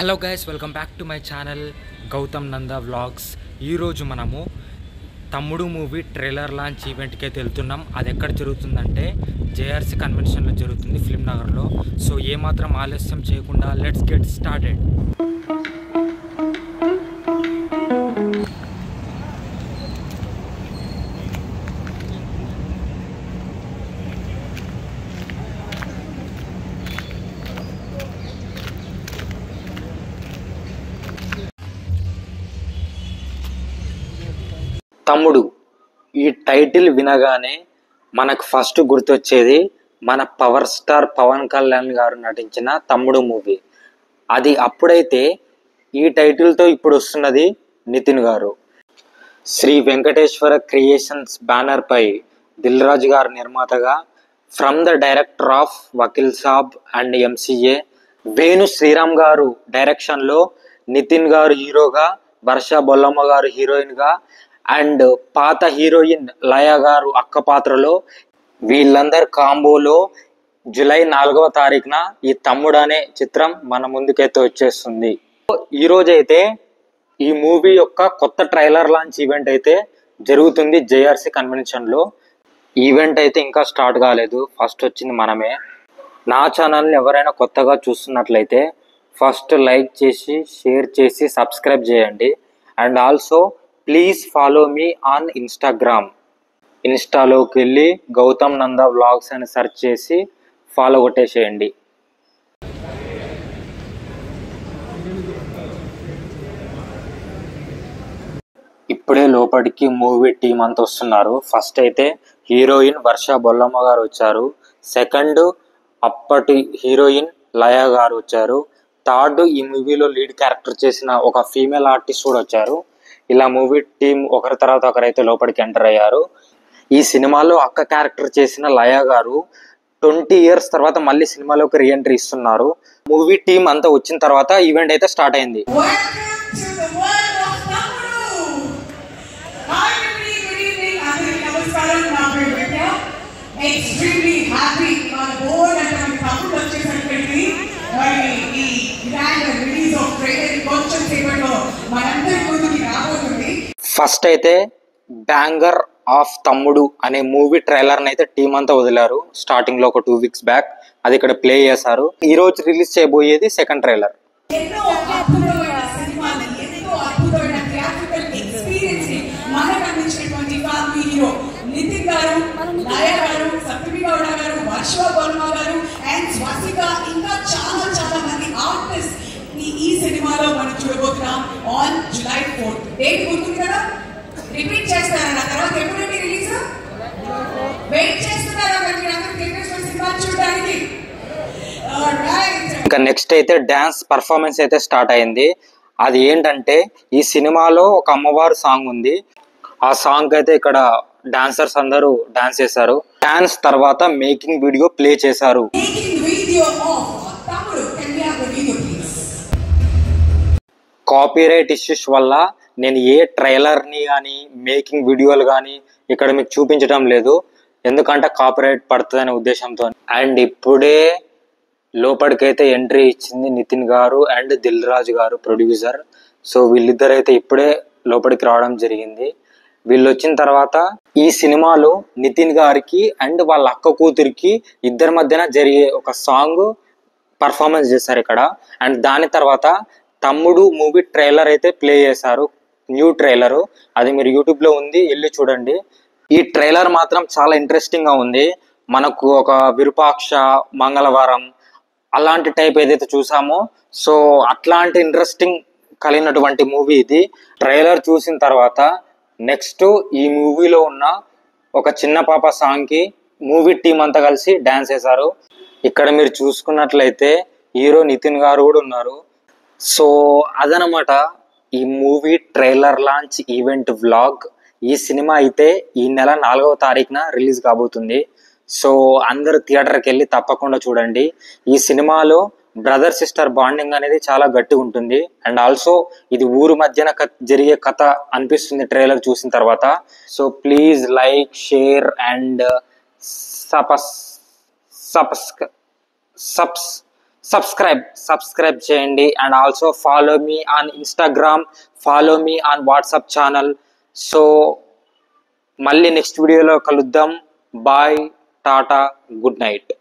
Hello guys, welcome back to my channel Gautam Nanda vlogs. ఈరోజు మనము తమ్ముడు మూవీ ట్రైలర్ లాంచ్ ఈవెంట్కి అయితే వెళ్తున్నాం. అది ఎక్కడ జరుగుతుందంటే జేఆర్సీ కన్వెన్షన్లో జరుగుతుంది, ఫిల్మ్ నగర్లో. సో ఏమాత్రం ఆలస్యం చేయకుండా లెట్స్ గెట్ స్టార్టెడ్. తమ్ముడు ఈ టైటిల్ వినగానే మనకు ఫస్ట్ గుర్తొచ్చేది మన పవర్ స్టార్ పవన్ కళ్యాణ్ గారు నటించిన తమ్ముడు మూవీ. అది అప్పుడైతే ఈ టైటిల్తో ఇప్పుడు వస్తున్నది నితిన్ గారు. శ్రీ వెంకటేశ్వర క్రియేషన్స్ బ్యానర్ పై దిల్ రాజు గారు నిర్మాతగా, from the director of Vakeel Saab and MCA Venu Sriram గారు డైరెక్షన్లో నితిన్ గారు హీరోగా, వర్ష బొల్లమ్మ గారు హీరోయిన్గా అండ్ పాత హీరోయిన్ లయ గారు అక్క పాత్రలో, వీళ్ళందరి కాంబోలో జూలై 4వ తారీఖున ఈ తమ్ముడు అనే చిత్రం మన ముందుకైతే వచ్చేస్తుంది. ఈరోజైతే ఈ మూవీ యొక్క కొత్త ట్రైలర్ లాంచ్ ఈవెంట్ అయితే జరుగుతుంది జేఆర్సీ కన్వెన్షన్లో. ఈవెంట్ అయితే ఇంకా స్టార్ట్ కాలేదు, ఫస్ట్ వచ్చింది మనమే. నా ఛానల్ని ఎవరైనా కొత్తగా చూస్తున్నట్లయితే ఫస్ట్ లైక్ చేసి, షేర్ చేసి, సబ్స్క్రైబ్ చేయండి. And also please follow me on Instagram. ఇన్స్టాలోకి వెళ్ళి గౌతమ్ నంద వ్లాగ్స్ అని సెర్చ్ చేసి ఫాలో కొట్టేసేయండి. ఇప్పుడే లోపలికి మూవీ టీం అంతా వస్తున్నారు. ఫస్ట్ అయితే హీరోయిన్ వర్ష బొల్లమ్మ గారు వచ్చారు, సెకండ్ అప్పటి హీరోయిన్ లయ గారు వచ్చారు, థర్డ్ ఈ మూవీలో లీడ్ క్యారెక్టర్ చేసిన ఒక ఫీమేల్ ఆర్టిస్ట్ కూడా వచ్చారు. ఇలా మూవీ టీం ఒకరి తర్వాత ఒకరైతే లోపలికి ఎంటర్ అయ్యారు. ఈ సినిమాలో అక్క క్యారెక్టర్ చేసిన లయ గారు 20 years తర్వాత మళ్ళీ సినిమాలోకి రీఎంట్రీ ఇస్తున్నారు. మూవీ టీం అంతా వచ్చిన తర్వాత ఈవెంట్ అయితే స్టార్ట్ అయింది. ఫస్ట్ అయితే బ్యాంగర్ ఆఫ్ తమ్ముడు అనే మూవీ ట్రైలర్ అయితే టీం అంతా వదిలారు స్టార్టింగ్ లో ఒక 2 weeks బ్యాక్. అది ఇక్కడ ప్లే చేశారు. ఈ రోజు రిలీజ్ చేయబోయేది సెకండ్ ట్రైలర్. ఈ సినిమాలో మనం చూడబోతున్నాం ఆన్ జూలై 4th. డేట్ గుర్తుంది కదా? రిపీట్ చేస్తారా? నా తర్వాత ఎప్పుడండి రిలీజ్? వెయిట్ చేస్తున్నారా మీరందరూ థియేటర్స్ లో సినిమా చూడడానికి? ఇంకా నెక్స్ట్ అయితే డాన్స్ పర్ఫార్మెన్స్ అయితే స్టార్ట్ అయింది. అది ఏంటంటే ఈ సినిమాలో ఒక అమ్మవారు సాంగ్ ఉంది. ఆ సాంగ్ అయితే ఇక్కడ డాన్సర్స్ అందరూ డాన్స్ చేశారు. డాన్స్ తర్వాత మేకింగ్ వీడియో ప్లే చేశారు. కాపీరైట్ ఇష్యూస్ వల్ల నేను ఏ ట్రైలర్ని కానీ మేకింగ్ వీడియోలు కానీ ఇక్కడ మీకు చూపించడం లేదు, ఎందుకంటే కాపీరైట్ పడుతుందనే ఉద్దేశంతో. అండ్ ఇప్పుడే లోపలికైతే ఎంట్రీ ఇచ్చింది నితిన్ గారు అండ్ దిల్ రాజు గారు ప్రొడ్యూసర్. సో వీళ్ళిద్దరైతే ఇప్పుడే లోపలికి రావడం జరిగింది. వీళ్ళు వచ్చిన తర్వాత ఈ సినిమాలో నితిన్ గారికి అండ్ వాళ్ళ అక్క కూతురికి ఇద్దరి మధ్యన జరిగే ఒక సాంగ్ పర్ఫార్మెన్స్ చేశారు ఇక్కడ. అండ్ దాని తర్వాత తమ్ముడు మూవీ ట్రైలర్ అయితే ప్లే చేశారు, న్యూ ట్రైలరు. అది మీరు యూట్యూబ్లో ఉంది, వెళ్ళి చూడండి. ఈ ట్రైలర్ మాత్రం చాలా ఇంట్రెస్టింగ్గా ఉంది. మనకు ఒక విరూపాక్ష, మంగళవారం అలాంటి టైప్ ఏదైతే చూసామో, సో అట్లాంటి ఇంట్రెస్టింగ్ కలిగినటువంటి మూవీ ఇది. ట్రైలర్ చూసిన తర్వాత నెక్స్ట్ ఈ మూవీలో ఉన్న ఒక చిన్న పాప సాంగ్కి మూవీ టీం అంతా కలిసి డ్యాన్స్ చేశారు. ఇక్కడ మీరు చూసుకున్నట్లయితే హీరో నితిన్ గారు కూడా ఉన్నారు. సో అదనమాట ఈ movie trailer launch event vlog. ఈ సినిమా అయితే ఈ నెల 4వ తారీఖున రిలీజ్ కాబోతుంది. సో అందరు థియేటర్కి వెళ్ళి తప్పకుండా చూడండి. ఈ సినిమాలో బ్రదర్ సిస్టర్ బాండింగ్ అనేది చాలా గట్టిగా ఉంటుంది. అండ్ ఆల్సో ఇది ఊరు మధ్యన జరిగే కథ అనిపిస్తుంది ట్రైలర్ చూసిన తర్వాత. So please like, share and subscribe చేయండి. And also follow me on Instagram, follow me on WhatsApp channel. So మళ్ళీ నెక్స్ట్ వీడియోలో కలుద్దాం. Bye, tata, good night.